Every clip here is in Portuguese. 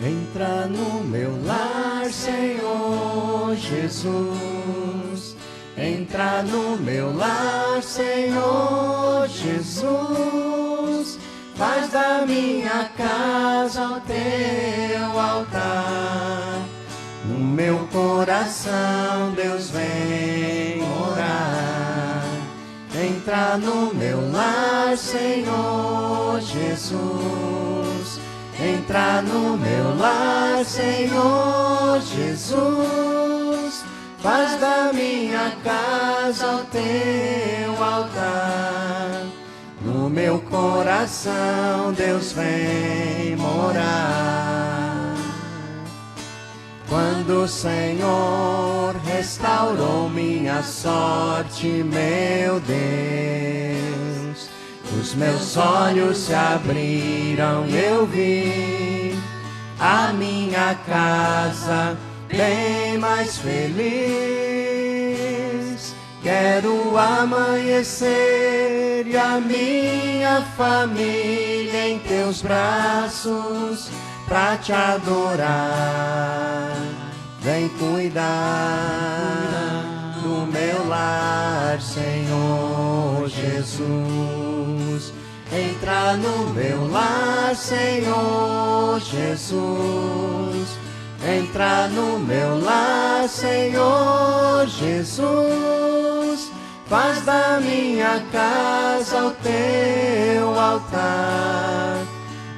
Entra no meu lar, Senhor Jesus. Entra no meu lar, Senhor Jesus. Faz da minha casa o teu altar. No meu coração, Deus vem morar. Entra no meu lar, Senhor Jesus. Entra no meu lar, Senhor Jesus. Faz da minha casa o teu altar. No meu coração, Deus vem morar. Quando o Senhor restaurou minha sorte, meu Deus, os meus olhos se abriram e eu vi a minha casa bem mais feliz. Quero amanhecer e a minha família em teus braços pra te adorar. Vem cuidar do meu lar, Senhor Jesus. Entra no meu lar, Senhor Jesus. Entra no meu lar, Senhor Jesus. Faz da minha casa o teu altar.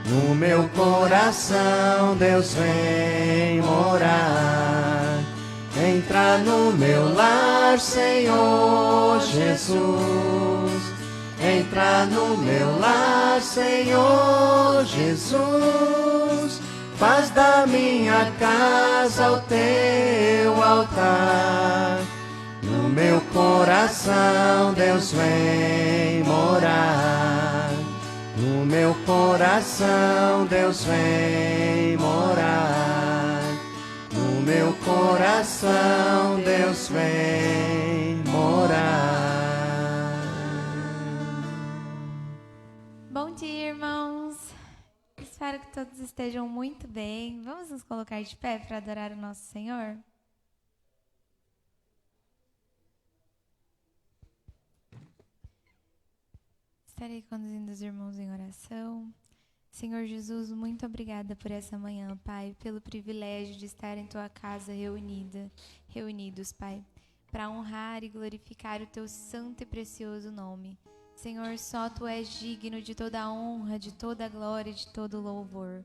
No meu coração, Deus vem morar. Entra no meu lar, Senhor Jesus. Entra no meu lar, Senhor Jesus. Faz da minha casa o teu altar. No meu coração, Deus vem morar. No meu coração, Deus vem morar. No meu coração, Deus vem morar. Bom dia, irmãos. Espero que todos estejam muito bem. Vamos nos colocar de pé para adorar o nosso Senhor? Estarei conduzindo os irmãos em oração. Senhor Jesus, muito obrigada por essa manhã, Pai, pelo privilégio de estar em Tua casa reunidos, Pai, para honrar e glorificar o Teu santo e precioso nome. Senhor, só Tu és digno de toda a honra, de toda a glória, de todo o louvor.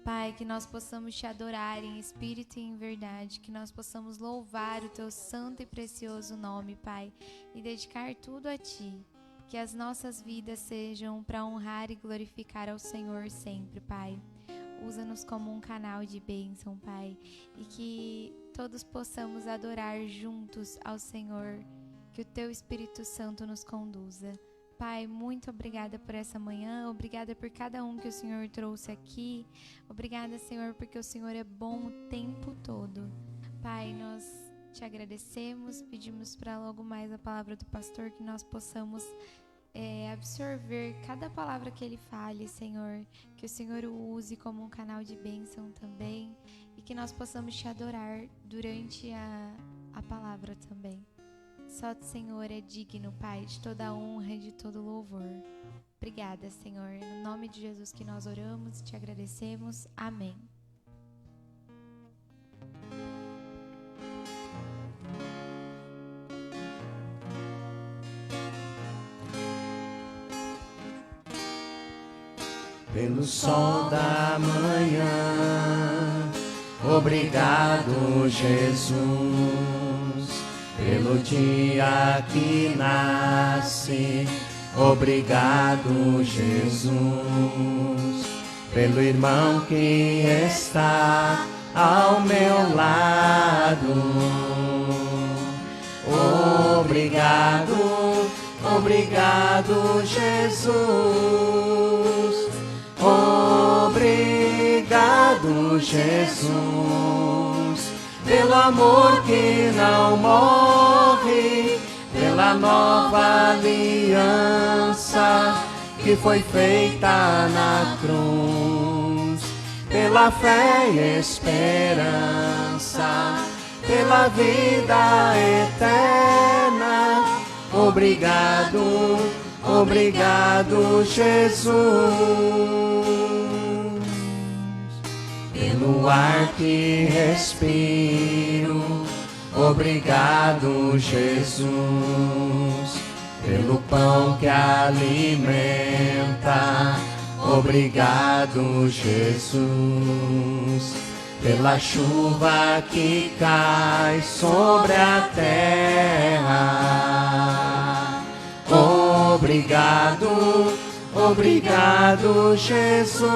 Pai, que nós possamos Te adorar em espírito e em verdade, que nós possamos louvar o Teu santo e precioso nome, Pai, e dedicar tudo a Ti. Que as nossas vidas sejam para honrar e glorificar ao Senhor sempre, Pai. Usa-nos como um canal de bênção, Pai, e que todos possamos adorar juntos ao Senhor, que o Teu Espírito Santo nos conduza. Pai, muito obrigada por essa manhã, obrigada por cada um que o Senhor trouxe aqui, obrigada, Senhor, porque o Senhor é bom o tempo todo. Pai, nós Te agradecemos, pedimos para logo mais a palavra do pastor, que nós possamos absorver cada palavra que ele fale, Senhor, que o Senhor o use como um canal de bênção também, e que nós possamos Te adorar durante a palavra também. Só o Senhor é digno, Pai, de toda a honra e de todo louvor. Obrigada, Senhor. No nome de Jesus que nós oramos e Te agradecemos. Amém. Pelo sol da manhã, obrigado, Jesus. Pelo dia que nasce, obrigado, Jesus. Pelo irmão que está ao meu lado, obrigado, obrigado, Jesus. Obrigado, Jesus, pelo amor que não morre, pela nova aliança que foi feita na cruz, pela fé e esperança, pela vida eterna. Obrigado, obrigado, Jesus, pelo ar que respiro. Obrigado, Jesus, pelo pão que alimenta. Obrigado, Jesus, pela chuva que cai sobre a terra. Obrigado, obrigado, Jesus.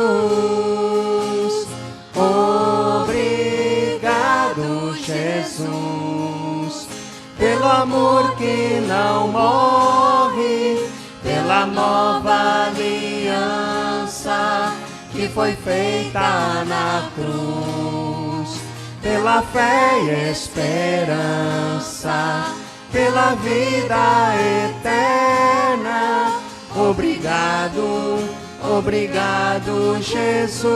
Obrigado, Jesus, pelo amor que não morre, pela nova aliança que foi feita na cruz, pela fé e esperança, pela vida eterna. Obrigado, obrigado, Jesus.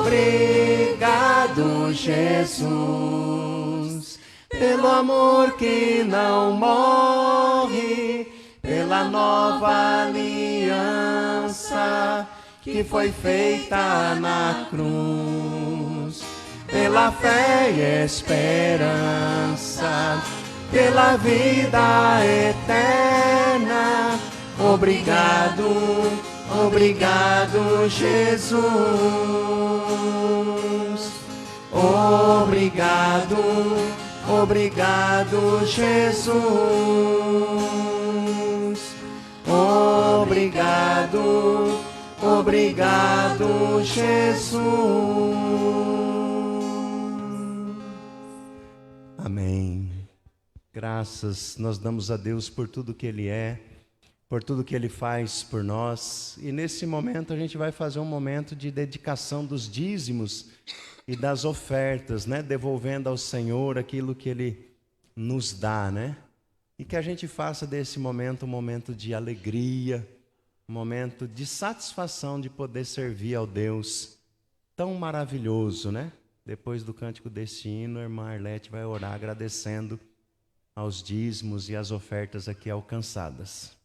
Obrigado, Jesus, pelo amor que não morre, pela nova aliança que foi feita na cruz, pela fé e esperança, pela vida eterna. Obrigado, obrigado, Jesus. Obrigado, obrigado, Jesus. Obrigado, obrigado, Jesus. Amém. Graças nós damos a Deus por tudo que Ele é, por tudo que Ele faz por nós. E nesse momento a gente vai fazer um momento de dedicação dos dízimos e das ofertas, né? Devolvendo ao Senhor aquilo que Ele nos dá, né? E que a gente faça desse momento um momento de alegria, um momento de satisfação de poder servir ao Deus tão maravilhoso, né? Depois do cântico desse hino, a irmã Arlete vai orar agradecendo aos dízimos e às ofertas aqui alcançadas.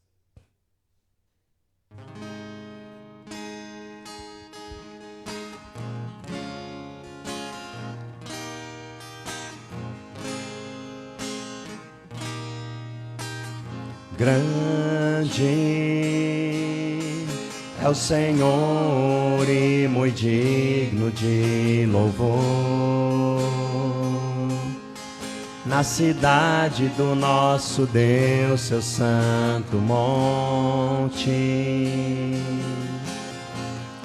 Grande é o Senhor e muito digno de louvor, na cidade do nosso Deus, seu santo monte.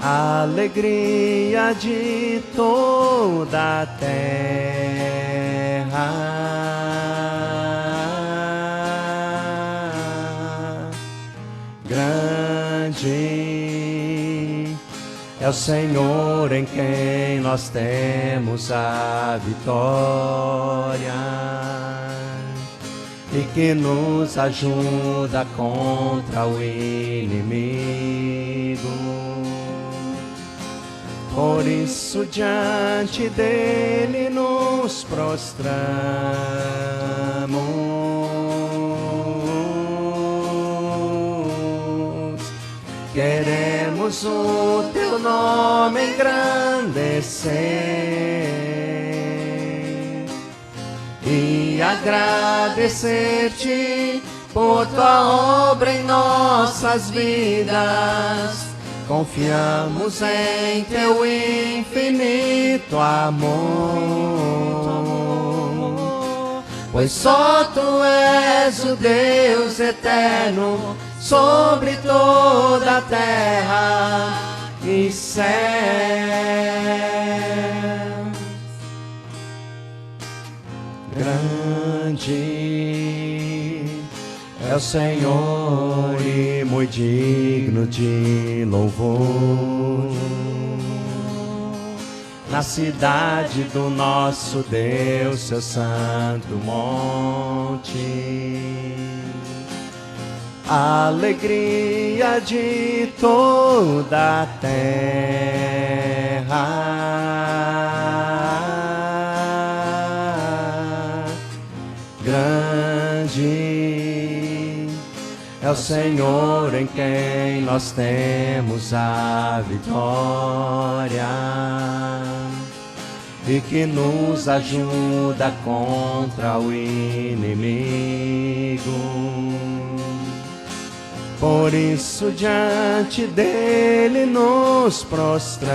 Alegria de toda a terra. Grande é o Senhor em quem nós temos a vitória e que nos ajuda contra o inimigo. Por isso diante dele nos prostramos, queremos o teu nome engrandecer e agradecer-te por tua obra em nossas vidas. Confiamos em teu infinito amor, pois só tu és o Deus eterno sobre toda a terra e céu. Grande é o Senhor e muito digno de louvor, na cidade do nosso Deus, seu santo monte. alegria de toda a terra. Grande é o Senhor em quem nós temos a vitória e que nos ajuda contra o inimigo. Por isso diante dele nos prostramos,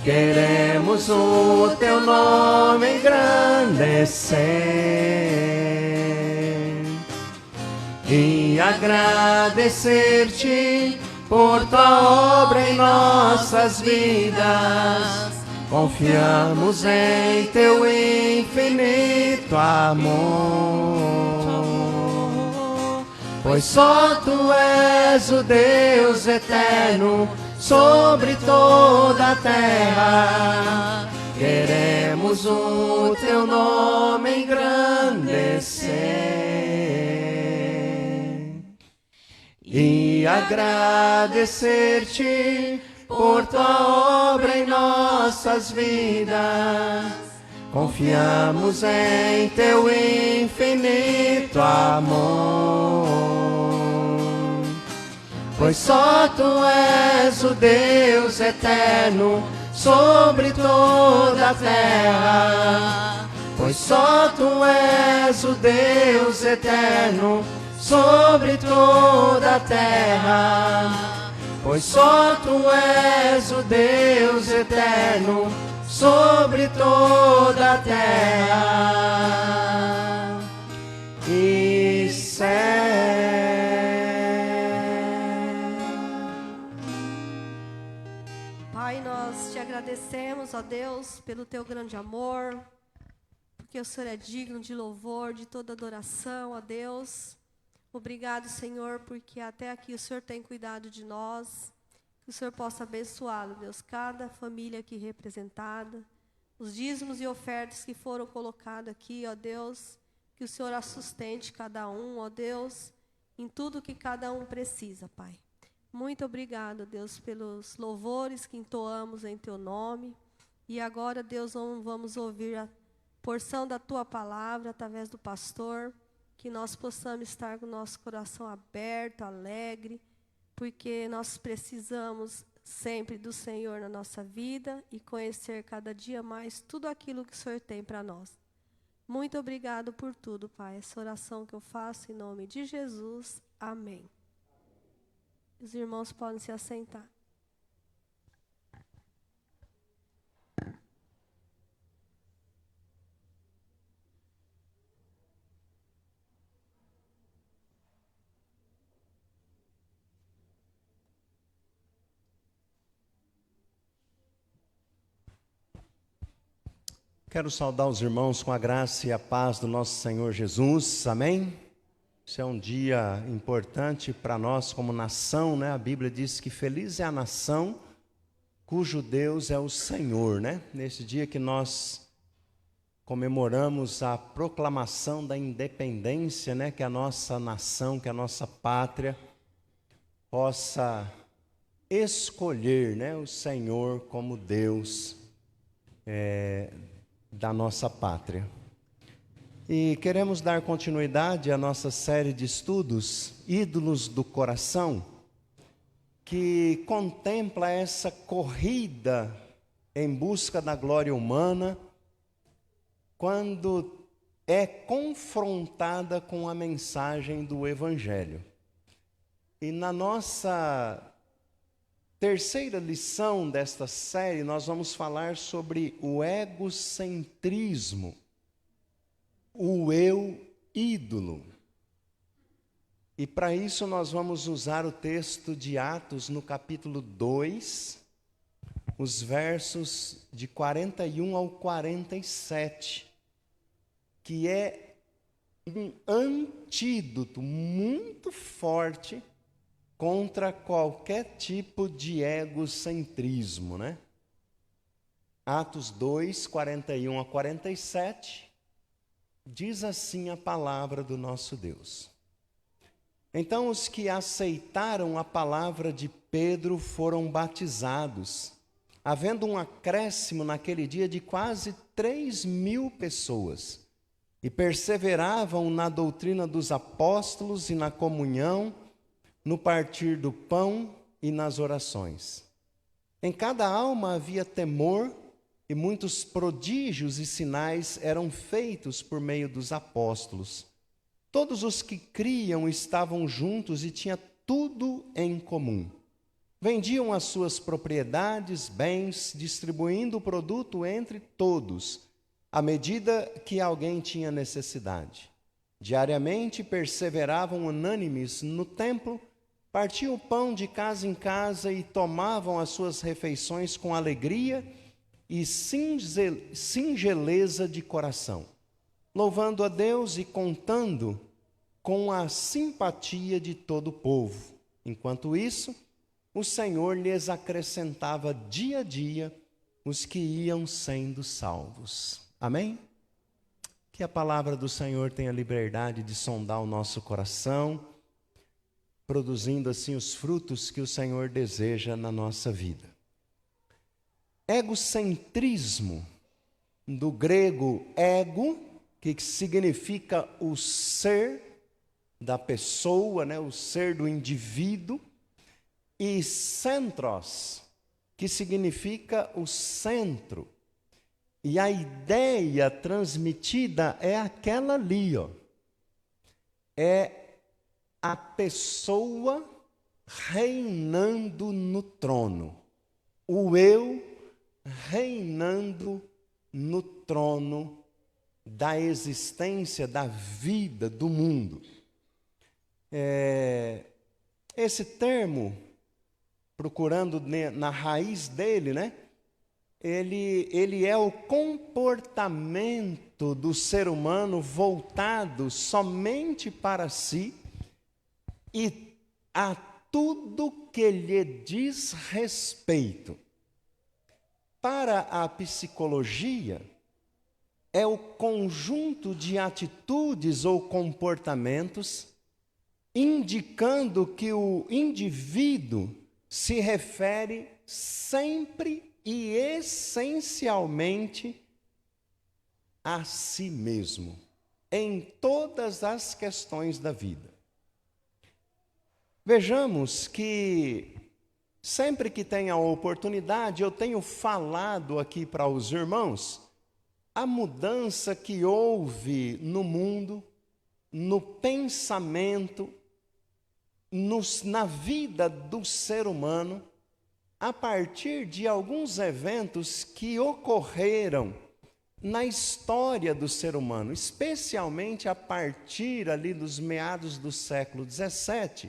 queremos o teu nome engrandecer e agradecer-te por tua obra em nossas vidas. Confiamos em teu infinito amor, pois só tu és o Deus eterno sobre toda a terra. Queremos o teu nome engrandecer e agradecer-te por tua obra em nossas vidas. Confiamos em teu infinito amor, pois só tu és o Deus eterno sobre toda a terra. Pois só tu és o Deus eterno sobre toda a terra. Pois só tu és o Deus eterno sobre toda a terra e céu. Pai, nós te agradecemos, ó Deus, pelo teu grande amor, porque o Senhor é digno de louvor, de toda adoração, ó Deus. Obrigado, Senhor, porque até aqui o Senhor tem cuidado de nós. Que o Senhor possa abençoá-lo, Deus, cada família aqui representada, os dízimos e ofertas que foram colocados aqui, ó Deus. Que o Senhor a sustente cada um, ó Deus, em tudo que cada um precisa, Pai. Muito obrigado, Deus, pelos louvores que entoamos em teu nome. E agora, Deus, vamos ouvir a porção da tua palavra através do pastor. Que nós possamos estar com o nosso coração aberto, alegre, porque nós precisamos sempre do Senhor na nossa vida e conhecer cada dia mais tudo aquilo que o Senhor tem para nós. Muito obrigado por tudo, Pai. Essa oração que eu faço em nome de Jesus. Amém. Os irmãos podem se assentar. Quero saudar os irmãos com a graça e a paz do nosso Senhor Jesus, amém? Isso é um dia importante para nós como nação, né? A Bíblia diz que feliz é a nação cujo Deus é o Senhor, né? Nesse dia que nós comemoramos a proclamação da independência, né? Que a nossa nação, que a nossa pátria possa escolher, né? O Senhor como Deus da nossa pátria. E queremos dar continuidade à nossa série de estudos, Ídolos do Coração, que contempla essa corrida em busca da glória humana, quando é confrontada com a mensagem do Evangelho. E na nossa terceira lição desta série, nós vamos falar sobre o egocentrismo, o eu ídolo. E para isso nós vamos usar o texto de Atos no capítulo 2, os versos de 41 ao 47, que é um antídoto muito forte contra qualquer tipo de egocentrismo, né? Atos 2, 41 a 47, diz assim a palavra do nosso Deus. Então os que aceitaram a palavra de Pedro foram batizados, havendo um acréscimo naquele dia de quase 3.000 pessoas, e perseveravam na doutrina dos apóstolos e na comunhão, no partir do pão e nas orações. Em cada alma havia temor, e muitos prodígios e sinais eram feitos por meio dos apóstolos. Todos os que criam estavam juntos e tinham tudo em comum. Vendiam as suas propriedades, bens, distribuindo o produto entre todos, à medida que alguém tinha necessidade. Diariamente perseveravam unânimes no templo, partiam o pão de casa em casa e tomavam as suas refeições com alegria e singeleza de coração, louvando a Deus e contando com a simpatia de todo o povo. Enquanto isso, o Senhor lhes acrescentava dia a dia os que iam sendo salvos. Amém? Que a palavra do Senhor tenha liberdade de sondar o nosso coração, produzindo assim os frutos que o Senhor deseja na nossa vida. Egocentrismo, do grego ego, que significa o ser da pessoa, né, o ser do indivíduo, e centros, que significa o centro. E a ideia transmitida é aquela ali, ó. É a pessoa reinando no trono. O eu reinando no trono da existência, da vida, do mundo. Esse termo, procurando na raiz dele, né? Ele é o comportamento do ser humano voltado somente para si e a tudo que lhe diz respeito. Para a psicologia, é o conjunto de atitudes ou comportamentos indicando que o indivíduo se refere sempre e essencialmente a si mesmo, em todas as questões da vida. Vejamos que sempre que tem a oportunidade, eu tenho falado aqui para os irmãos a mudança que houve no mundo, no pensamento, na vida do ser humano, a partir de alguns eventos que ocorreram na história do ser humano, especialmente a partir ali dos meados do século XVII,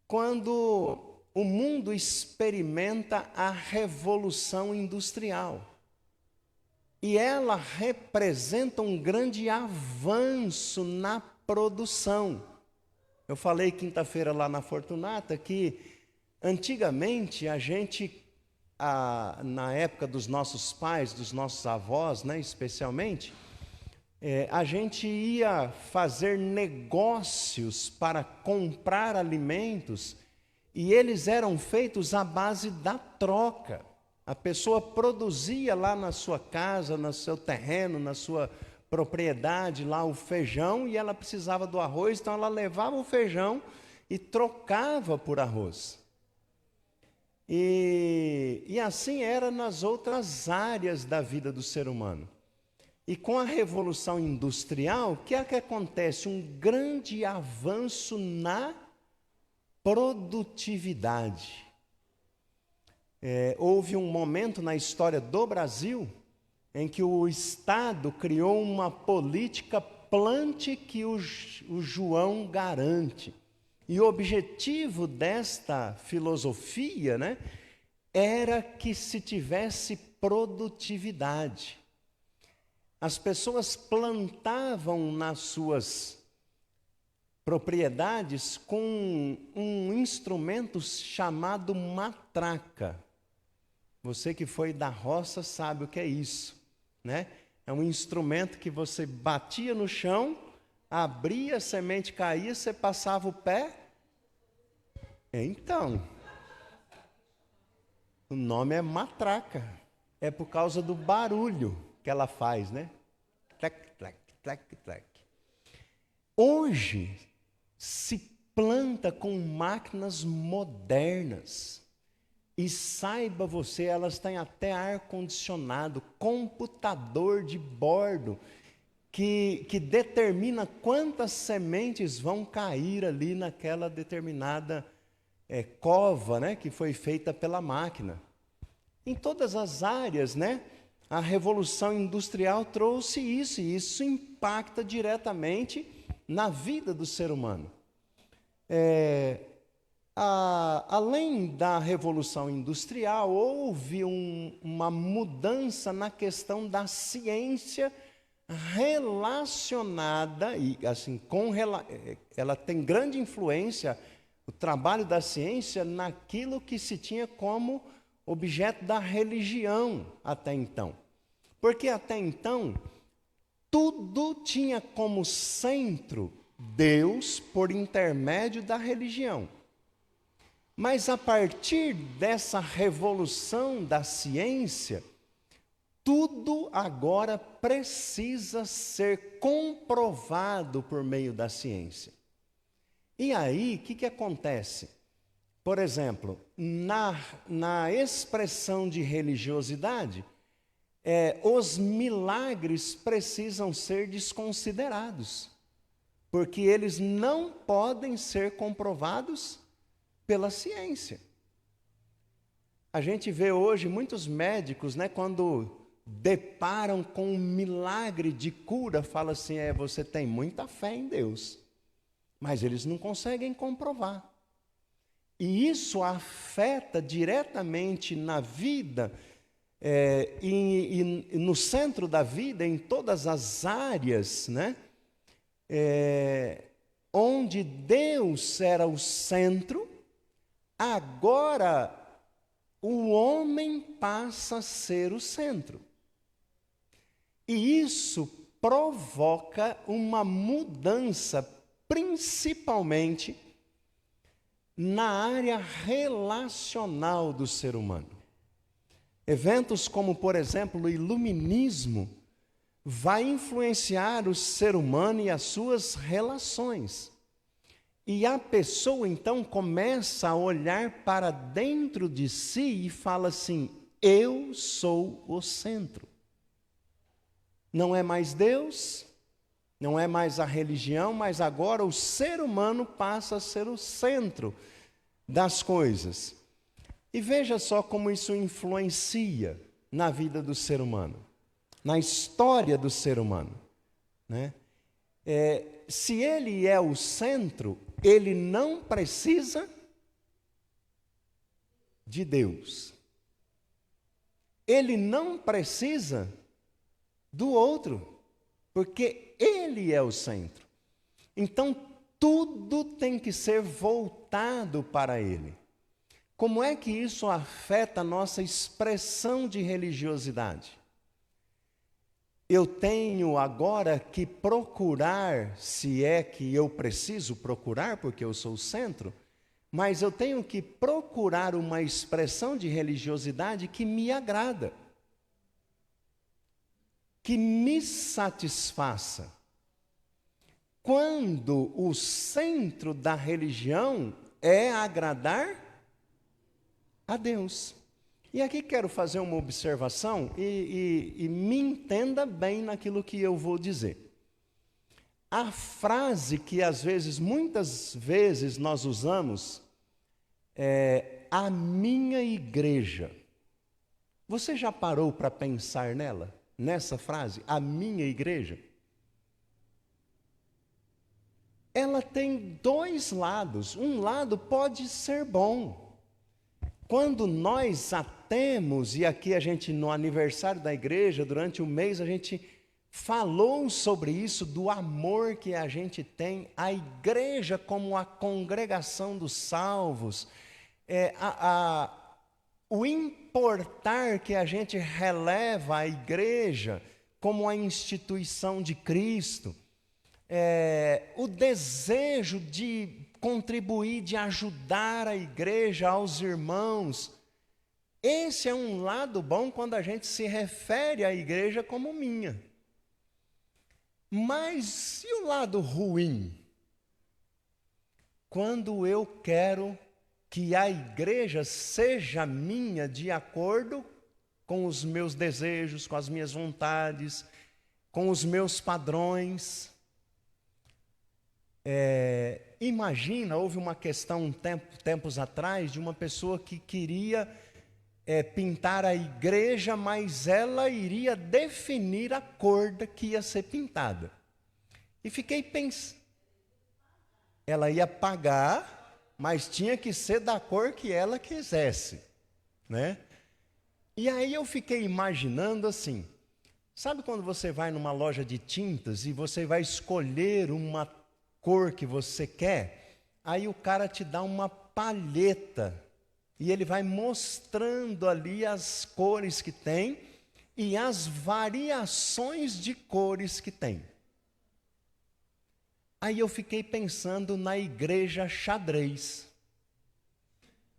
quando o mundo experimenta a Revolução Industrial. E ela representa um grande avanço na produção. Eu falei quinta-feira lá na Fortunata que antigamente a gente, na época dos nossos pais, dos nossos avós, né, especialmente, a gente ia fazer negócios para comprar alimentos e eles eram feitos à base da troca. A pessoa produzia lá na sua casa, no seu terreno, na sua propriedade lá o feijão e ela precisava do arroz, então ela levava o feijão e trocava por arroz. E assim era nas outras áreas da vida do ser humano. E com a Revolução Industrial, o que é que acontece? Um grande avanço na produtividade. Houve um momento na história do Brasil em que o Estado criou uma política plante que o João garante. E o objetivo desta filosofia, né, era que se tivesse produtividade. As pessoas plantavam nas suas propriedades com um instrumento chamado matraca. Você que foi da roça sabe o que é isso, né? É um instrumento que você batia no chão, abria, a semente caía, você passava o pé. Então, o nome é matraca. É por causa do barulho que ela faz, né? Tlec, tlec, tlec, tlec. Hoje se planta com máquinas modernas. E saiba você, elas têm até ar-condicionado, computador de bordo, que determina quantas sementes vão cair ali naquela determinada cova, né, que foi feita pela máquina. Em todas as áreas, né, a Revolução Industrial trouxe isso, e isso impacta diretamente na vida do ser humano. Além da Revolução Industrial, houve uma mudança na questão da ciência relacionada, e assim, ela tem grande influência, o trabalho da ciência, naquilo que se tinha como objeto da religião até então. Porque até então, tudo tinha como centro Deus por intermédio da religião. Mas a partir dessa revolução da ciência, tudo agora precisa ser comprovado por meio da ciência. E aí, o que acontece? Por exemplo, na expressão de religiosidade, os milagres precisam ser desconsiderados, porque eles não podem ser comprovados pela ciência. A gente vê hoje muitos médicos, né, quando deparam com um milagre de cura, falam assim, você tem muita fé em Deus, mas eles não conseguem comprovar. E isso afeta diretamente na vida, e no centro da vida, em todas as áreas, né, onde Deus era o centro. Agora, o homem passa a ser o centro. E isso provoca uma mudança, principalmente na área relacional do ser humano. Eventos como, por exemplo, o iluminismo vai influenciar o ser humano e as suas relações. E a pessoa, então, começa a olhar para dentro de si e fala assim, eu sou o centro. Não é mais Deus, não é mais a religião, mas agora o ser humano passa a ser o centro das coisas. E veja só como isso influencia na vida do ser humano, na história do ser humano, né? Se ele é o centro, ele não precisa de Deus. Ele não precisa do outro, porque ele é o centro. Então, tudo tem que ser voltado para ele. Como é que isso afeta a nossa expressão de religiosidade? Eu tenho agora que procurar, se é que eu preciso procurar, porque eu sou o centro, mas eu tenho que procurar uma expressão de religiosidade que me agrada, que me satisfaça. Quando o centro da religião é agradar a Deus. E aqui quero fazer uma observação e me entenda bem naquilo que eu vou dizer. A frase que muitas vezes nós usamos é a minha igreja. Você já parou para pensar nessa frase, a minha igreja? Ela tem dois lados. Um lado pode ser bom. Quando nós a temos, e aqui no aniversário da igreja, durante o mês, a gente falou sobre isso, do amor que a gente tem, a igreja como a congregação dos salvos, o importar que a gente releva a igreja como a instituição de Cristo, o desejo de contribuir, de ajudar a igreja, aos irmãos. Esse é um lado bom quando a gente se refere à igreja como minha. Mas e o lado ruim? Quando eu quero que a igreja seja minha de acordo com os meus desejos, com as minhas vontades, com os meus padrões. Imagina, houve uma questão tempos atrás de uma pessoa que queria pintar a igreja, mas ela iria definir a cor que ia ser pintada. E fiquei pensando, ela ia pagar, mas tinha que ser da cor que ela quisesse, né? E aí eu fiquei imaginando assim, sabe quando você vai numa loja de tintas e você vai escolher uma cor que você quer, aí o cara te dá uma palheta e ele vai mostrando ali as cores que tem e as variações de cores que tem. Aí eu fiquei pensando na igreja xadrez.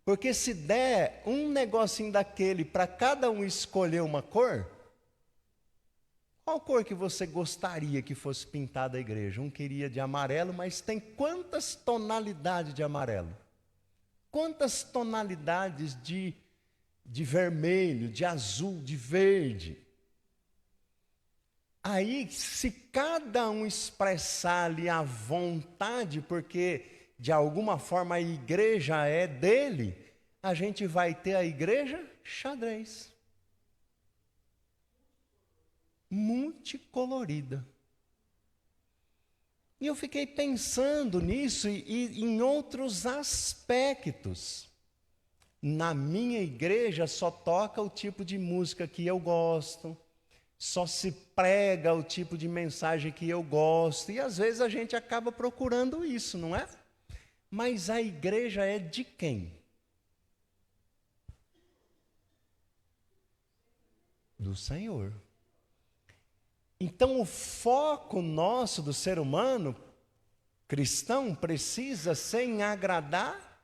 Porque se der um negocinho daquele para cada um escolher uma cor, qual cor que você gostaria que fosse pintada a igreja? Um queria de amarelo, mas tem quantas tonalidades de amarelo? Quantas tonalidades de vermelho, de azul, de verde? Aí, se cada um expressar ali a vontade, porque de alguma forma a igreja é dele, a gente vai ter a igreja xadrez. Multicolorida. E eu fiquei pensando nisso e em outros aspectos. Na minha igreja só toca o tipo de música que eu gosto, só se prega o tipo de mensagem que eu gosto, e às vezes a gente acaba procurando isso, não é? Mas a igreja é de quem? Do Senhor. Então, o foco nosso do ser humano cristão precisa ser em agradar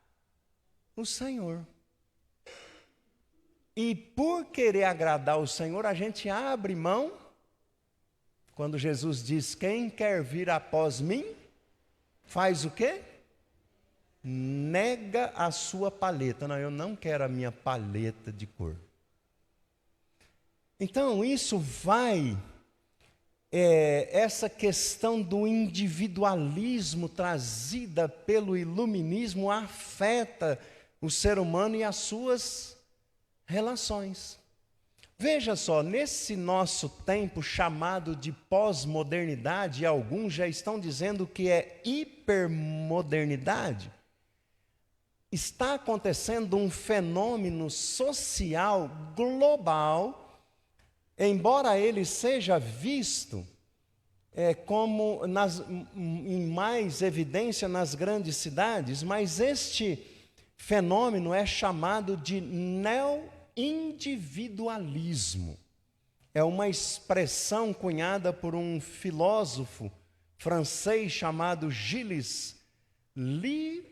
o Senhor. E por querer agradar o Senhor, a gente abre mão, quando Jesus diz, quem quer vir após mim, faz o quê? Nega a sua palheta. Não, eu não quero a minha palheta de cor. Então, isso vai... essa questão do individualismo trazida pelo iluminismo afeta o ser humano e as suas relações. Veja só, nesse nosso tempo chamado de pós-modernidade, alguns já estão dizendo que é hipermodernidade, está acontecendo um fenômeno social global, embora ele seja visto como em mais evidência nas grandes cidades, mas fenômeno é chamado de neo-individualismo. É uma expressão cunhada por um filósofo francês chamado Gilles Lipovetsky,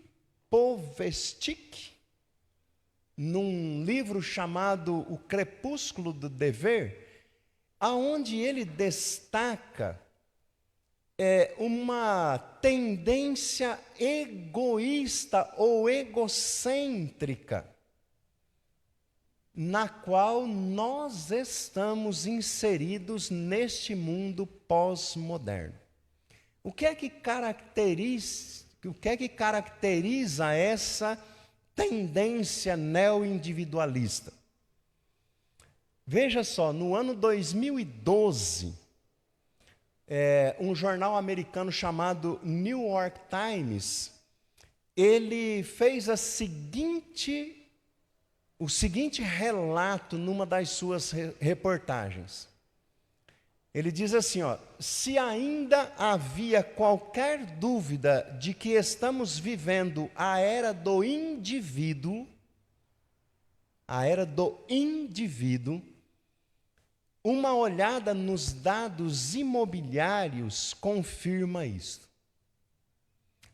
num livro chamado O Crepúsculo do Dever, aonde ele destaca uma tendência egoísta ou egocêntrica, na qual nós estamos inseridos neste mundo pós-moderno. O que é que caracteriza essa tendência neo-individualista? Veja só, no ano 2012, um jornal americano chamado New York Times, ele fez o seguinte relato numa das suas reportagens. Ele diz assim, se ainda havia qualquer dúvida de que estamos vivendo a era do indivíduo, a era do indivíduo, uma olhada nos dados imobiliários confirma isso.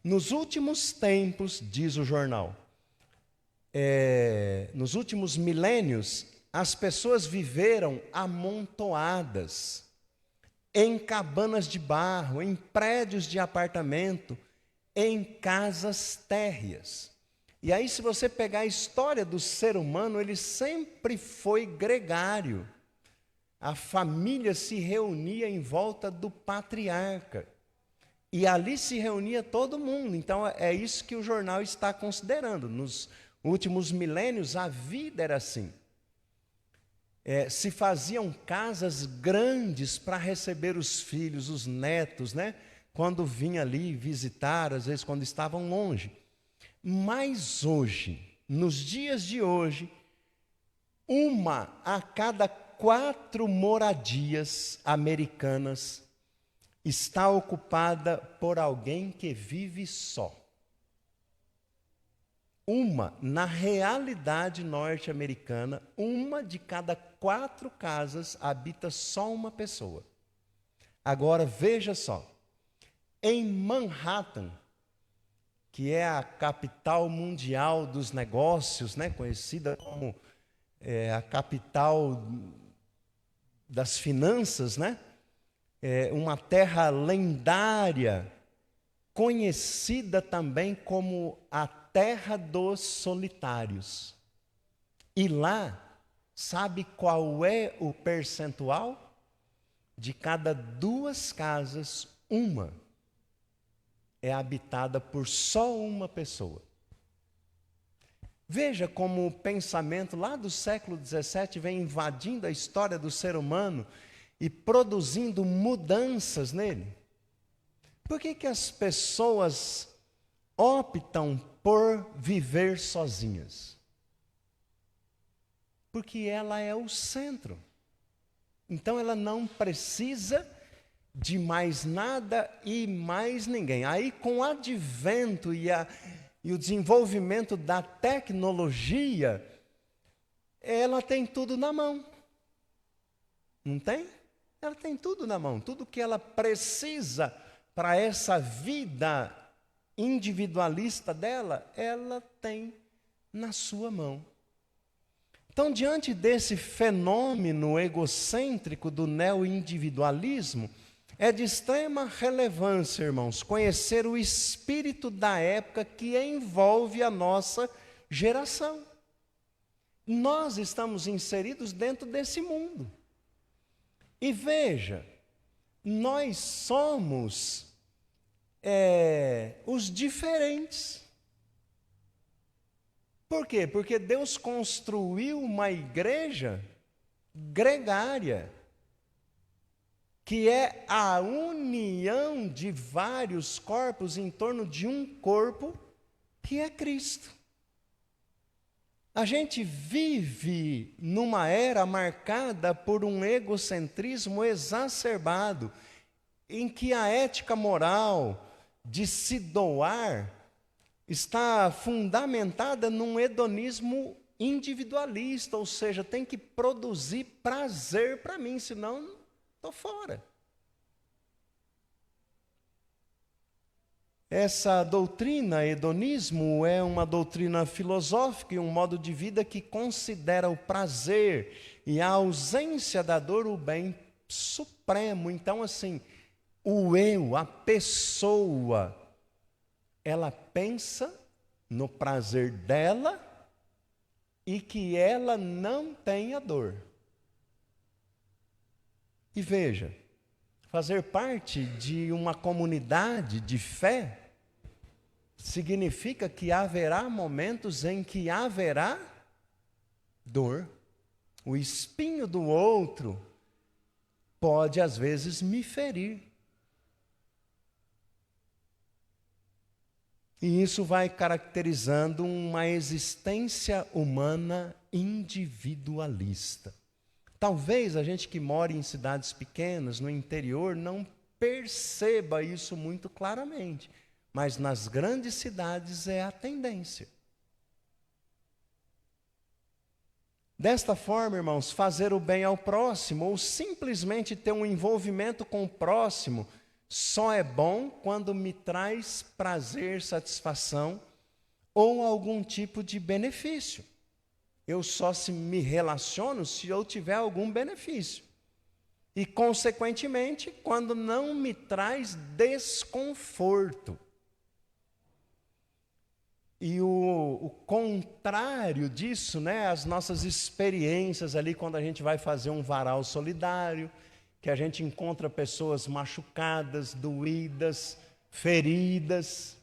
Nos últimos tempos, diz o jornal, nos últimos milênios, as pessoas viveram amontoadas em cabanas de barro, em prédios de apartamento, em casas térreas. E aí, se você pegar a história do ser humano, ele sempre foi gregário. A família se reunia em volta do patriarca. E ali se reunia todo mundo. Então, é isso que o jornal está considerando. Nos últimos milênios, a vida era assim. Se faziam casas grandes para receber os filhos, os netos, né? Quando vinha ali visitar, às vezes quando estavam longe. Mas hoje, nos dias de hoje, 1 a cada 4 moradias americanas está ocupada por alguém que vive só. Na realidade norte-americana, 1 de cada 4 casas habita só uma pessoa. Agora, veja só, em Manhattan, que é a capital mundial dos negócios, né, conhecida como a capital das finanças, né? Uma terra lendária, conhecida também como a terra dos solitários. E lá, sabe qual é o percentual? De cada 2 casas, 1 é habitada por só uma pessoa. Veja como o pensamento lá do século XVII vem invadindo a história do ser humano e produzindo mudanças nele. Por que as pessoas optam por viver sozinhas? Porque ela é o centro. Então ela não precisa de mais nada e mais ninguém. Aí, com o advento e o desenvolvimento da tecnologia, ela tem tudo na mão. Não tem? Ela tem tudo na mão. Tudo que ela precisa para essa vida individualista dela, ela tem na sua mão. Então, diante desse fenômeno egocêntrico do neo-individualismo, é de extrema relevância, irmãos, conhecer o espírito da época que envolve a nossa geração. Nós estamos inseridos dentro desse mundo. E veja, nós somos os diferentes. Por quê? Porque Deus construiu uma igreja gregária, que é a união de vários corpos em torno de um corpo, que é Cristo. A gente vive numa era marcada por um egocentrismo exacerbado, em que a ética moral de se doar está fundamentada num hedonismo individualista, ou seja, tem que produzir prazer para mim, senão estou fora. Essa doutrina, hedonismo, é uma doutrina filosófica e um modo de vida que considera o prazer e a ausência da dor o bem supremo. Então, assim, o eu, a pessoa, ela pensa no prazer dela e que ela não tenha dor. E veja, fazer parte de uma comunidade de fé significa que haverá momentos em que haverá dor. O espinho do outro pode, às vezes, me ferir. E isso vai caracterizando uma existência humana individualista. Talvez a gente que mora em cidades pequenas, no interior, não perceba isso muito claramente, mas nas grandes cidades é a tendência. Desta forma, irmãos, fazer o bem ao próximo, ou simplesmente ter um envolvimento com o próximo, só é bom quando me traz prazer, satisfação ou algum tipo de benefício. Eu só me relaciono se eu tiver algum benefício. E, consequentemente, quando não me traz desconforto. E o contrário disso, né, as nossas experiências ali, quando a gente vai fazer um varal solidário, que a gente encontra pessoas machucadas, doídas, feridas,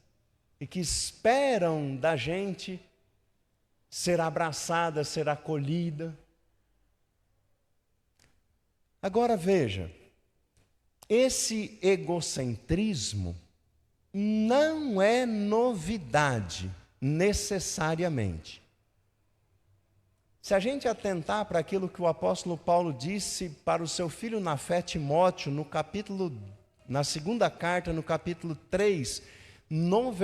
e que esperam da gente ser abraçada, ser acolhida. Agora veja, esse egocentrismo não é novidade necessariamente. Se a gente atentar para aquilo que o apóstolo Paulo disse para o seu filho na fé, Timóteo, na segunda carta, no capítulo 3, nos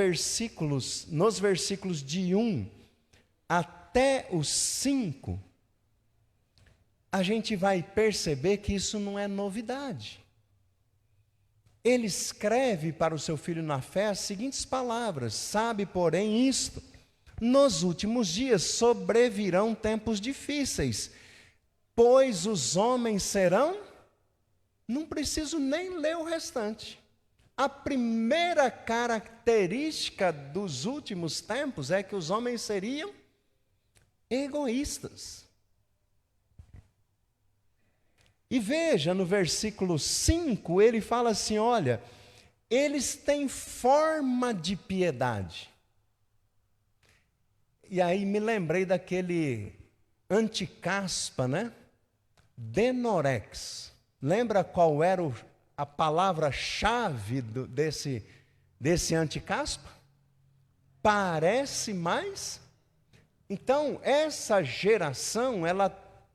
versículos de 1 até os 5, a gente vai perceber que isso não é novidade. Ele escreve para o seu filho na fé as seguintes palavras: sabe, porém, isto, nos últimos dias sobrevirão tempos difíceis, pois os homens serão... Não preciso nem ler o restante. A primeira característica dos últimos tempos é que os homens seriam egoístas. E veja, no versículo 5, ele fala assim, olha, eles têm forma de piedade. E aí me lembrei daquele anticaspa, né? Denorex. Lembra qual era a palavra-chave desse anticaspa? Parece mais. Então, essa geração, ela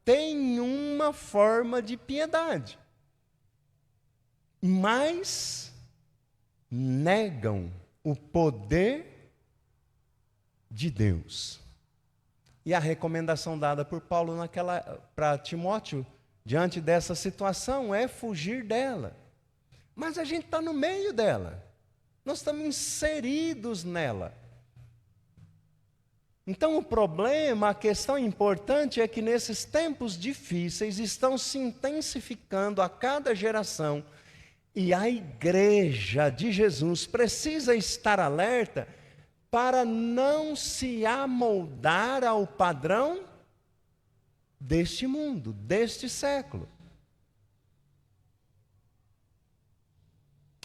tem uma forma de piedade, mas negam o poder de Deus. E a recomendação dada por Paulo para Timóteo, diante dessa situação, é fugir dela. Mas a gente está no meio dela, nós estamos inseridos nela. Então o problema, a questão importante é que nesses tempos difíceis estão se intensificando a cada geração, e a igreja de Jesus precisa estar alerta para não se amoldar ao padrão deste mundo, deste século.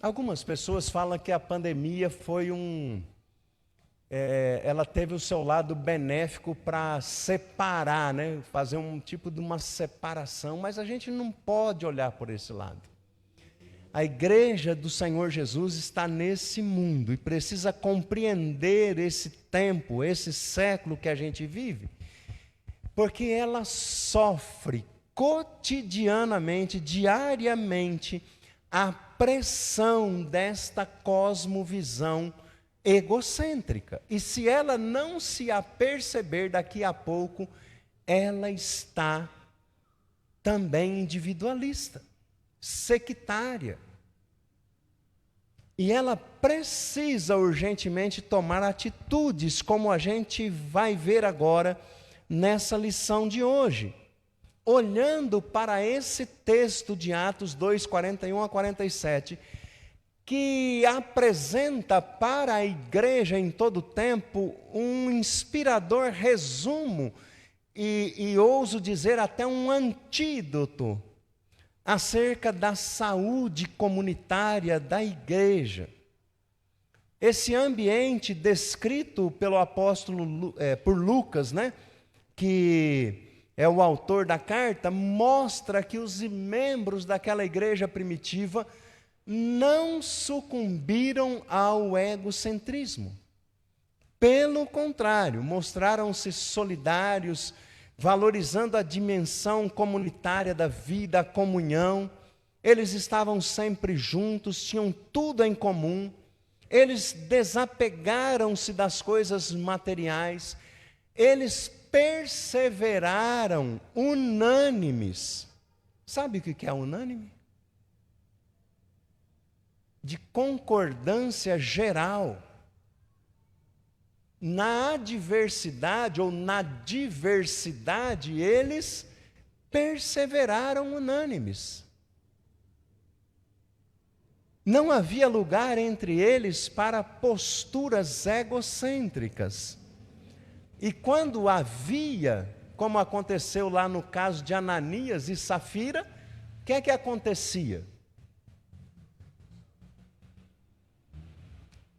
Algumas pessoas falam que a pandemia foi ela teve o seu lado benéfico para separar, né? Fazer um tipo de uma separação, mas a gente não pode olhar por esse lado. A igreja do Senhor Jesus está nesse mundo e precisa compreender esse tempo, esse século que a gente vive, porque ela sofre cotidianamente, diariamente, a pressão desta cosmovisão egocêntrica. E se ela não se aperceber, daqui a pouco, ela está também individualista, sectária. E ela precisa urgentemente tomar atitudes, como a gente vai ver agora nessa lição de hoje. Olhando para esse texto de Atos 2, 41 a 47, que apresenta para a igreja em todo o tempo um inspirador resumo e ouso dizer até um antídoto acerca da saúde comunitária da igreja. Esse ambiente descrito pelo apóstolo por Lucas, né, que é o autor da carta, mostra que os membros daquela igreja primitiva não sucumbiram ao egocentrismo. Pelo contrário, mostraram-se solidários, valorizando a dimensão comunitária da vida, a comunhão. Eles estavam sempre juntos, tinham tudo em comum. Eles desapegaram-se das coisas materiais. Eles perseveraram unânimes. Sabe o que é unânime? De concordância geral. Na adversidade ou na diversidade, eles perseveraram unânimes. Não havia lugar entre eles para posturas egocêntricas. E quando havia, como aconteceu lá no caso de Ananias e Safira, o que é que acontecia?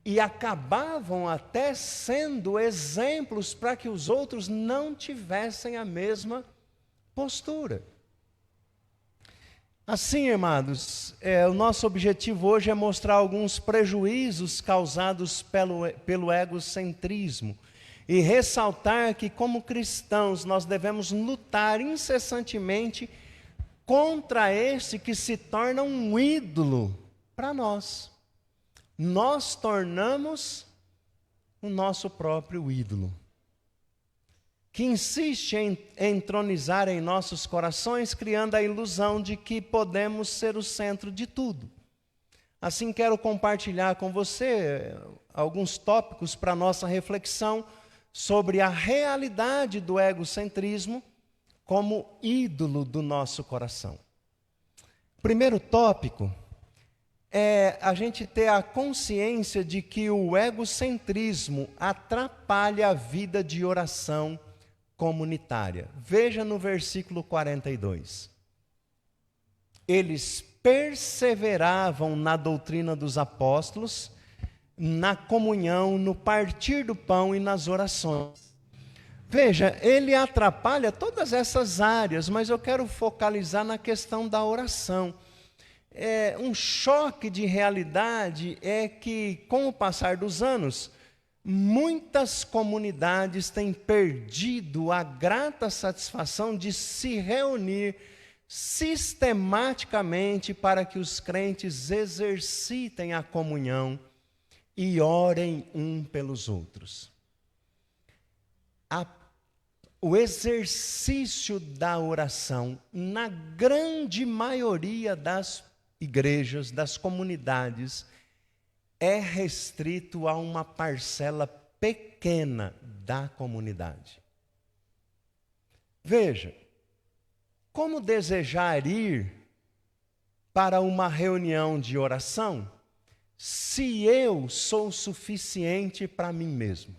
E acabavam até sendo exemplos para que os outros não tivessem a mesma postura. Assim, amados, o nosso objetivo hoje é mostrar alguns prejuízos causados pelo egocentrismo e ressaltar que, como cristãos, nós devemos lutar incessantemente contra esse que se torna um ídolo para nós. Nós tornamos o nosso próprio ídolo, que insiste em entronizar em nossos corações, criando a ilusão de que podemos ser o centro de tudo. Assim, quero compartilhar com você alguns tópicos para nossa reflexão sobre a realidade do egocentrismo como ídolo do nosso coração. Primeiro tópico é a gente ter a consciência de que o egocentrismo atrapalha a vida de oração comunitária. Veja no versículo 42. Eles perseveravam na doutrina dos apóstolos, na comunhão, no partir do pão e nas orações. Veja, ele atrapalha todas essas áreas, mas eu quero focalizar na questão da oração. Um choque de realidade é que, com o passar dos anos, muitas comunidades têm perdido a grata satisfação de se reunir sistematicamente para que os crentes exercitem a comunhão e orem um pelos outros. O exercício da oração, na grande maioria das igrejas, das comunidades, é restrito a uma parcela pequena da comunidade. Veja, como desejar ir para uma reunião de oração se eu sou suficiente para mim mesmo?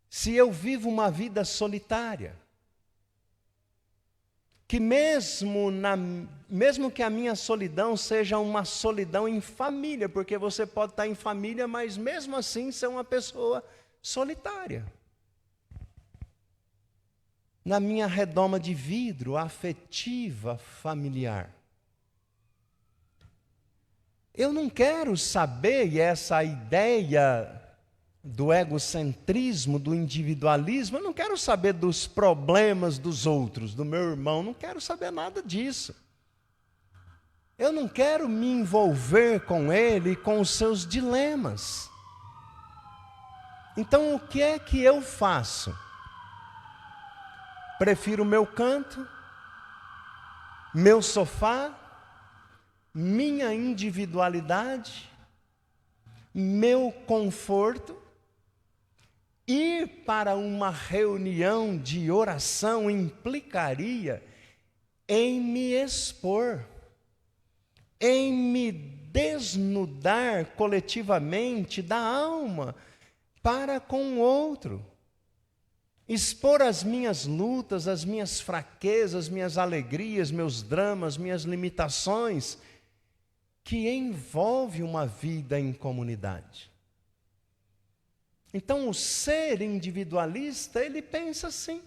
Se eu vivo uma vida solitária, que mesmo que a minha solidão seja uma solidão em família, porque você pode estar em família, mas mesmo assim ser uma pessoa solitária. Na minha redoma de vidro afetiva familiar. Eu não quero saber, e essa ideia do egocentrismo, do individualismo, eu não quero saber dos problemas dos outros, do meu irmão, não quero saber nada disso. Eu não quero me envolver com ele e com os seus dilemas. Então, o que é que eu faço? Prefiro o meu canto, meu sofá, minha individualidade, meu conforto. Ir para uma reunião de oração implicaria em me expor, em me desnudar coletivamente da alma para com o outro. Expor as minhas lutas, as minhas fraquezas, minhas alegrias, meus dramas, minhas limitações, que envolve uma vida em comunidade. Então, o ser individualista, ele pensa assim.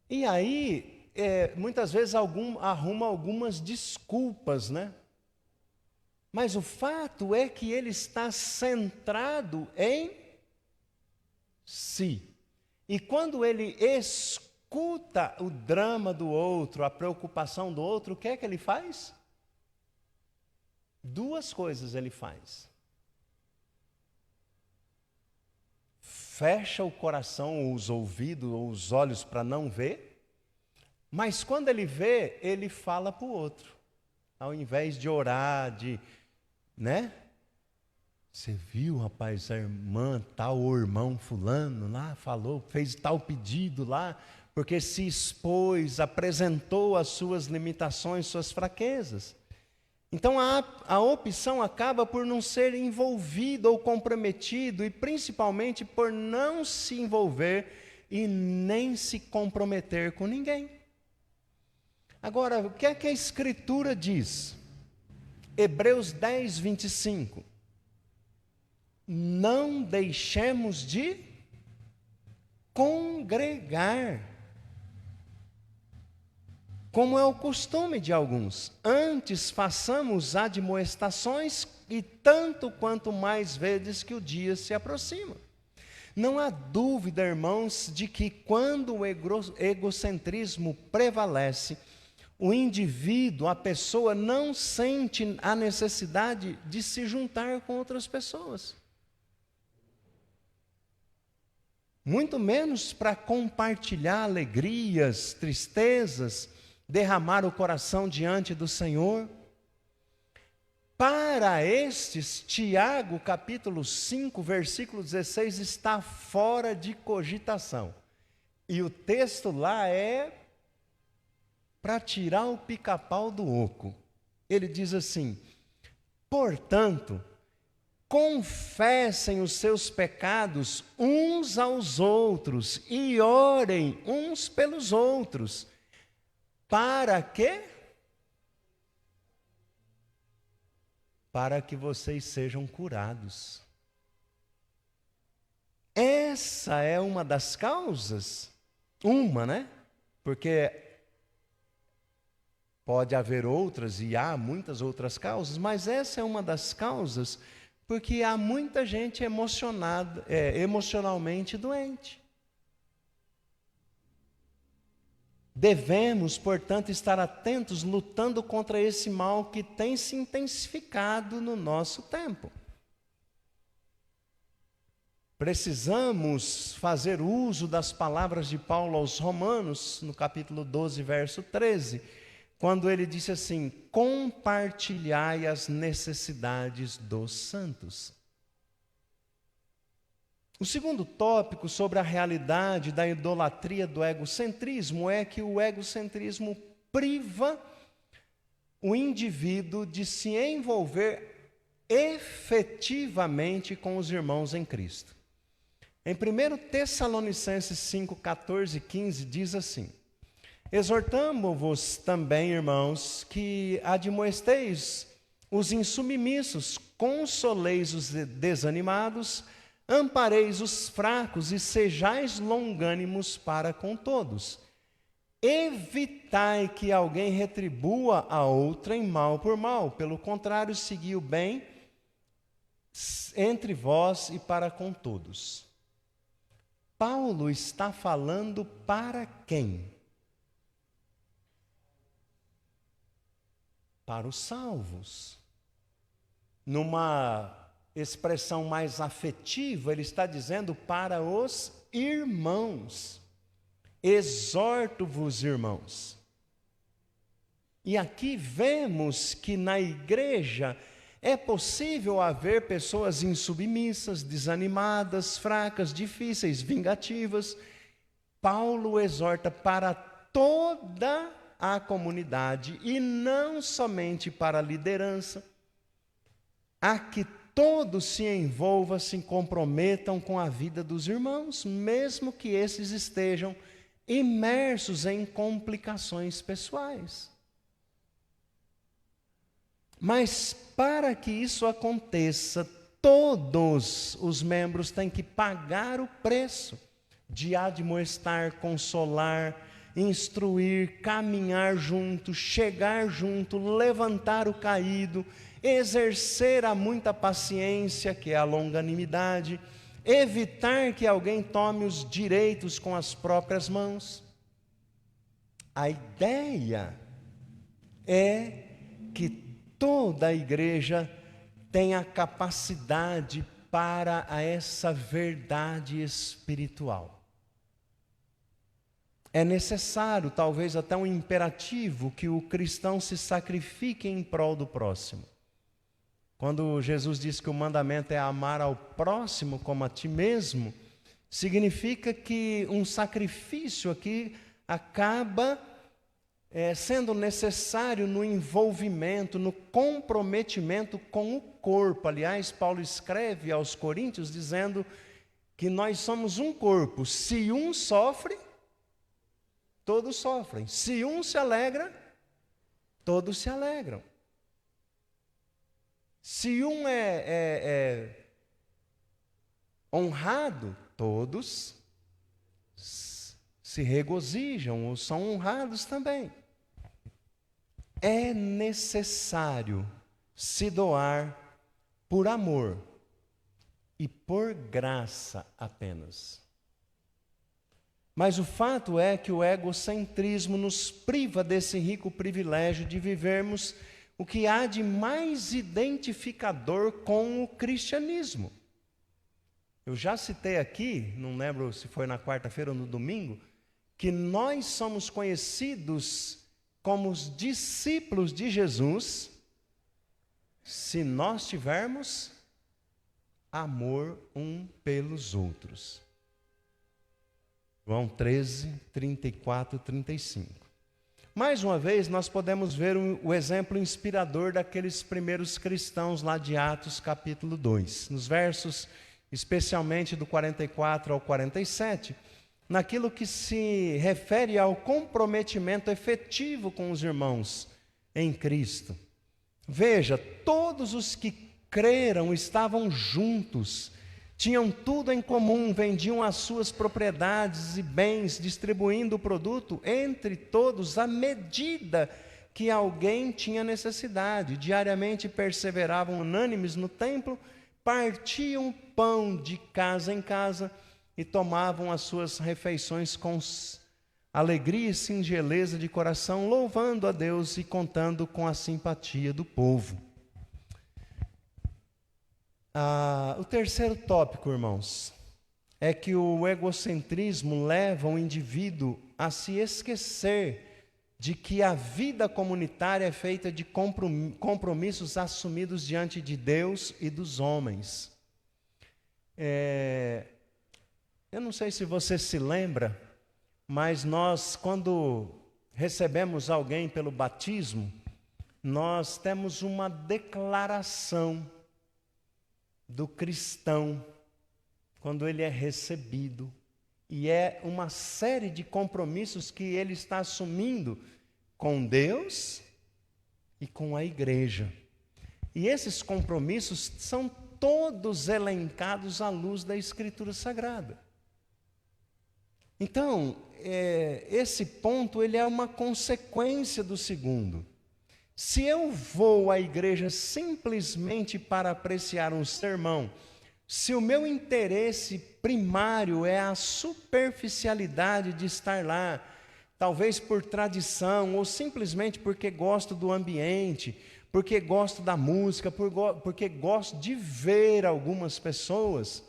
E aí, muitas vezes arruma algumas desculpas, né? Mas o fato é que ele está centrado em si. E quando ele escuta o drama do outro, a preocupação do outro, o que é que ele faz? Duas coisas ele faz. fecha o coração, os ouvidos ou os olhos para não ver, mas quando ele vê, ele fala para o outro. Ao invés de orar, né? Você viu, rapaz, a irmã tal, ou irmão fulano lá, falou, fez tal pedido lá, porque se expôs, apresentou as suas limitações, suas fraquezas. Então a opção acaba por não ser envolvido ou comprometido, e principalmente por não se envolver e nem se comprometer com ninguém. Agora, o que é que a Escritura diz? Hebreus 10, 25. Não deixemos de congregar, como é o costume de alguns. Antes façamos admoestações, e tanto quanto mais vezes que o dia se aproxima. Não há dúvida, irmãos, de que quando o egocentrismo prevalece, o indivíduo, a pessoa, não sente a necessidade de se juntar com outras pessoas. Muito menos para compartilhar alegrias, tristezas, derramar o coração diante do Senhor. Para estes, Tiago, capítulo 5, versículo 16, está fora de cogitação. E o texto lá é para tirar o pica-pau do oco. Ele diz assim: portanto, confessem os seus pecados uns aos outros e orem uns pelos outros. Para quê? Para que vocês sejam curados. Essa é uma das causas, né? Porque pode haver outras, e há muitas outras causas, mas essa é uma das causas, porque há muita gente emocionalmente doente. Devemos, portanto, estar atentos, lutando contra esse mal que tem se intensificado no nosso tempo. Precisamos fazer uso das palavras de Paulo aos Romanos, no capítulo 12, verso 13, quando ele disse assim: compartilhai as necessidades dos santos. O segundo tópico sobre a realidade da idolatria do egocentrismo é que o egocentrismo priva o indivíduo de se envolver efetivamente com os irmãos em Cristo. Em 1 Tessalonicenses 5, 14 e 15 diz assim: exortamo-vos também, irmãos, que admoesteis os insubmissos, consoleis os desanimados, ampareis os fracos e sejais longânimos para com todos. Evitai que alguém retribua a outrem mal por mal, pelo contrário, segui o bem entre vós e para com todos. Paulo está falando para quem? Para os salvos. Numa expressão mais afetiva, ele está dizendo para os irmãos. Exorto-vos, irmãos. E aqui vemos que na igreja é possível haver pessoas insubmissas, desanimadas, fracas, difíceis, vingativas. Paulo exorta para toda a comunidade e não somente para a liderança, a que todos se envolvam, se comprometam com a vida dos irmãos, mesmo que esses estejam imersos em complicações pessoais. Mas para que isso aconteça, todos os membros têm que pagar o preço de admoestar, consolar, instruir, caminhar junto, chegar junto, levantar o caído, exercer a muita paciência, que é a longanimidade, evitar que alguém tome os direitos com as próprias mãos. A ideia é que toda a igreja tenha capacidade para essa verdade espiritual. É necessário, talvez até um imperativo, que o cristão se sacrifique em prol do próximo. Quando Jesus diz que o mandamento é amar ao próximo como a ti mesmo, significa que um sacrifício aqui acaba sendo necessário no envolvimento, no comprometimento com o corpo. Aliás, Paulo escreve aos Coríntios dizendo que nós somos um corpo. Se um sofre, todos sofrem. Se um se alegra, todos se alegram. Se um é honrado, todos se regozijam ou são honrados também. É necessário se doar por amor e por graça apenas. Mas o fato é que o egocentrismo nos priva desse rico privilégio de vivermos o que há de mais identificador com o cristianismo. Eu já citei aqui, não lembro se foi na quarta-feira ou no domingo, que nós somos conhecidos como os discípulos de Jesus se nós tivermos amor um pelos outros. João 13, 34, 35. Mais uma vez, nós podemos ver o exemplo inspirador daqueles primeiros cristãos lá de Atos, capítulo 2. Nos versos, especialmente do 44 ao 47, naquilo que se refere ao comprometimento efetivo com os irmãos em Cristo. Veja, todos os que creram estavam juntos, tinham tudo em comum, vendiam as suas propriedades e bens, distribuindo o produto entre todos à medida que alguém tinha necessidade. Diariamente perseveravam unânimes no templo, partiam pão de casa em casa e tomavam as suas refeições com alegria e singeleza de coração, louvando a Deus e contando com a simpatia do povo. O terceiro tópico, irmãos, é que o egocentrismo leva o indivíduo a se esquecer de que a vida comunitária é feita de compromissos assumidos diante de Deus e dos homens. Eu não sei se você se lembra, mas nós, quando recebemos alguém pelo batismo, nós temos uma declaração do cristão quando ele é recebido, e é uma série de compromissos que ele está assumindo com Deus e com a igreja. E esses compromissos são todos elencados à luz da Escritura Sagrada. Então, esse ponto ele é uma consequência do segundo. Se eu vou à igreja simplesmente para apreciar um sermão, se o meu interesse primário é a superficialidade de estar lá, talvez por tradição ou simplesmente porque gosto do ambiente, porque gosto da música, porque gosto de ver algumas pessoas,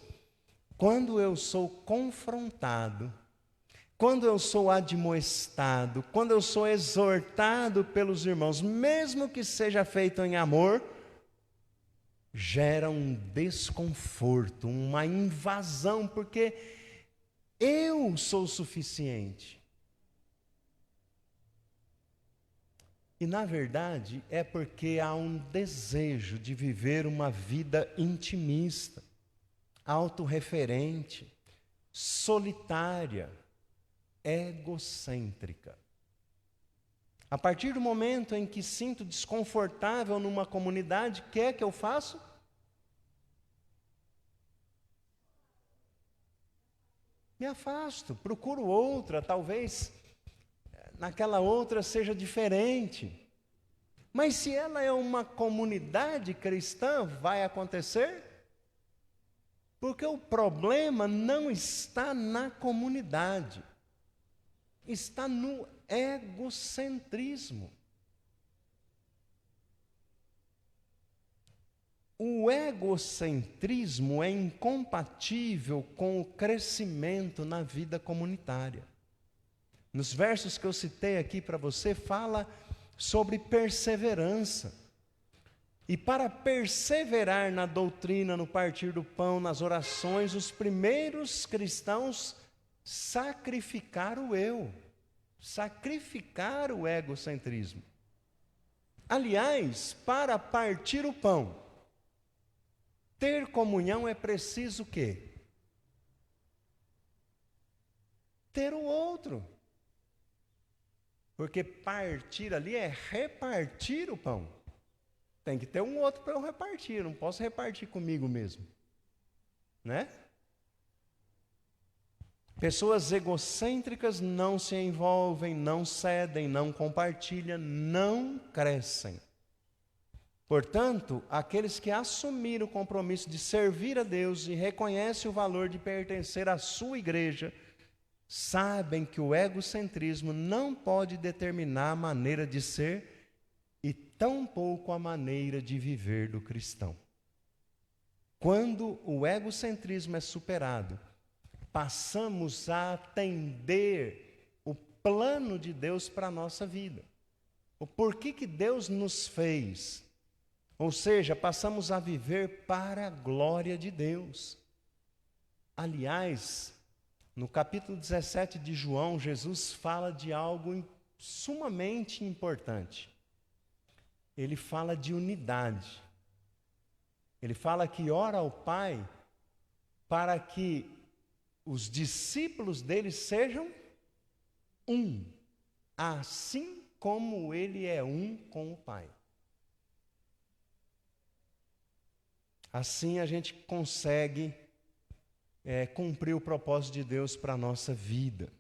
quando eu sou confrontado, quando eu sou admoestado, quando eu sou exortado pelos irmãos, mesmo que seja feito em amor, gera um desconforto, uma invasão, porque eu sou suficiente. E, na verdade, é porque há um desejo de viver uma vida intimista, autorreferente, solitária, egocêntrica. A partir do momento em que sinto desconfortável numa comunidade, o que é que eu faço? Me afasto, procuro outra, talvez naquela outra seja diferente. Mas se ela é uma comunidade cristã, vai acontecer? Porque o problema não está na comunidade, está no egocentrismo. O egocentrismo é incompatível com o crescimento na vida comunitária. Nos versos que eu citei aqui para você, fala sobre perseverança. E para perseverar na doutrina, no partir do pão, nas orações, os primeiros cristãos sacrificaram o eu, sacrificaram o egocentrismo. Aliás, para partir o pão, ter comunhão é preciso o quê? Ter o outro. Porque partir ali é repartir o pão. Tem que ter um outro para eu repartir, não posso repartir comigo mesmo. Né? Pessoas egocêntricas não se envolvem, não cedem, não compartilham, não crescem. Portanto, aqueles que assumiram o compromisso de servir a Deus e reconhecem o valor de pertencer à sua igreja, sabem que o egocentrismo não pode determinar a maneira de ser e tampouco a maneira de viver do cristão. Quando o egocentrismo é superado, passamos a atender o plano de Deus para a nossa vida. O porquê que Deus nos fez. Ou seja, passamos a viver para a glória de Deus. Aliás, no capítulo 17 de João, Jesus fala de algo sumamente importante. Ele fala de unidade. Ele fala que ora ao Pai para que os discípulos dele sejam um, assim como ele é um com o Pai. Assim a gente consegue cumprir o propósito de Deus para a nossa vida.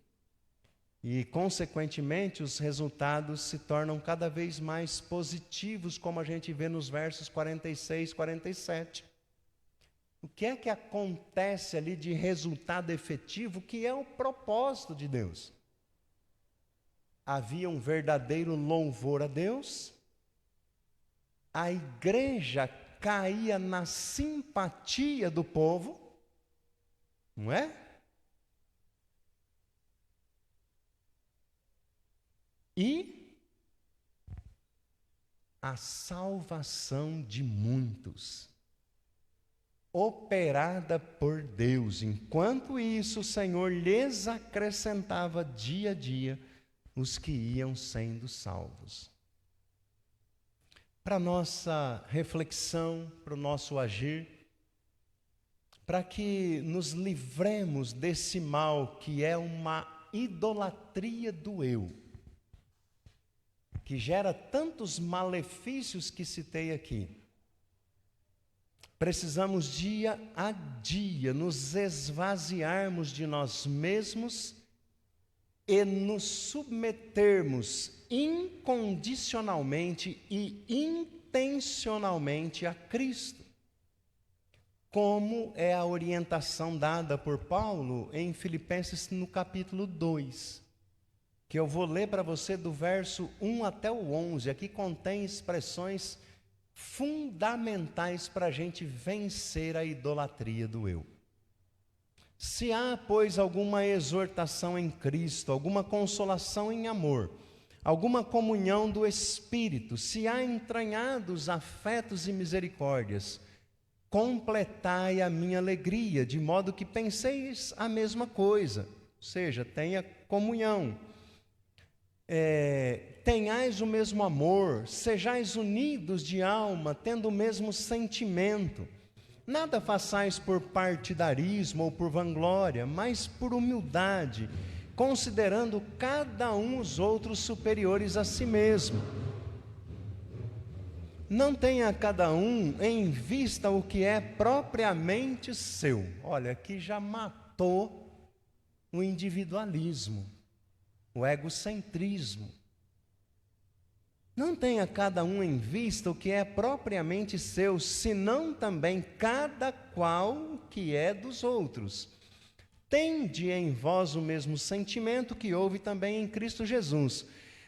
E, consequentemente, os resultados se tornam cada vez mais positivos, como a gente vê nos versos 46 e 47. O que é que acontece ali de resultado efetivo, que é o propósito de Deus? Havia um verdadeiro louvor a Deus, a igreja caía na simpatia do povo, não é? E a salvação de muitos, operada por Deus. Enquanto isso, o Senhor lhes acrescentava dia a dia os que iam sendo salvos. Para nossa reflexão, para o nosso agir, para que nos livremos desse mal que é uma idolatria do eu, que gera tantos malefícios que citei aqui. Precisamos dia a dia nos esvaziarmos de nós mesmos e nos submetermos incondicionalmente e intencionalmente a Cristo, como é a orientação dada por Paulo em Filipenses no capítulo 2, que eu vou ler para você do verso 1 até o 11. Aqui contém expressões fundamentais para a gente vencer a idolatria do eu. Se há, pois, alguma exortação em Cristo, alguma consolação em amor, alguma comunhão do Espírito, se há entranhados afetos e misericórdias, completai a minha alegria, de modo que penseis a mesma coisa, ou seja, tenha comunhão, tenhais o mesmo amor, sejais unidos de alma, tendo o mesmo sentimento. Nada façais por partidarismo ou por vanglória, mas por humildade, considerando cada um os outros superiores a si mesmo. Não tenha cada um em vista o que é propriamente seu. Olha, aqui já matou o individualismo, o egocentrismo. Não tenha cada um em vista o que é propriamente seu, senão também cada qual o que é dos outros. Tende em vós o mesmo sentimento que houve também em Cristo Jesus,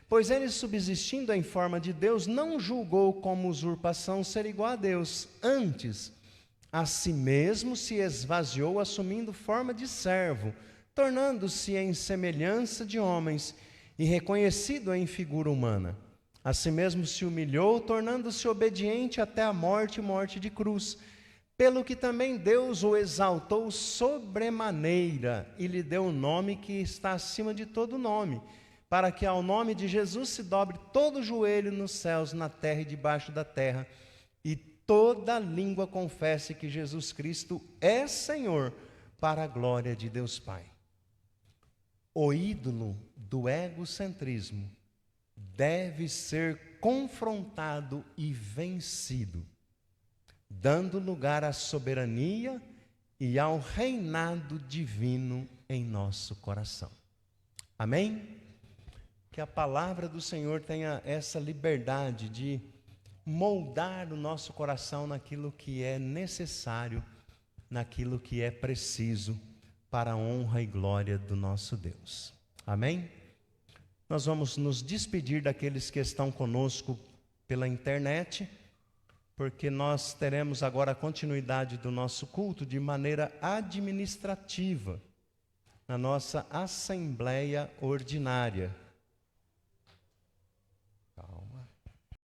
Pois ele, subsistindo em forma de Deus, não julgou como usurpação ser igual a Deus. Antes, a si mesmo se esvaziou, assumindo forma de servo, tornando-se em semelhança de homens, e reconhecido em figura humana. A si mesmo se humilhou, tornando-se obediente até a morte e morte de cruz. Pelo que também Deus o exaltou sobremaneira, e lhe deu o nome que está acima de todo nome, para que ao nome de Jesus se dobre todo o joelho nos céus, na terra e debaixo da terra, e toda língua confesse que Jesus Cristo é Senhor, para a glória de Deus Pai. O ídolo do egocentrismo deve ser confrontado e vencido, dando lugar à soberania e ao reinado divino em nosso coração. Amém? Que a palavra do Senhor tenha essa liberdade de moldar o nosso coração naquilo que é necessário, naquilo que é preciso para a honra e glória do nosso Deus. Amém? Nós vamos nos despedir daqueles que estão conosco pela internet, porque nós teremos agora a continuidade do nosso culto de maneira administrativa, na nossa assembleia ordinária.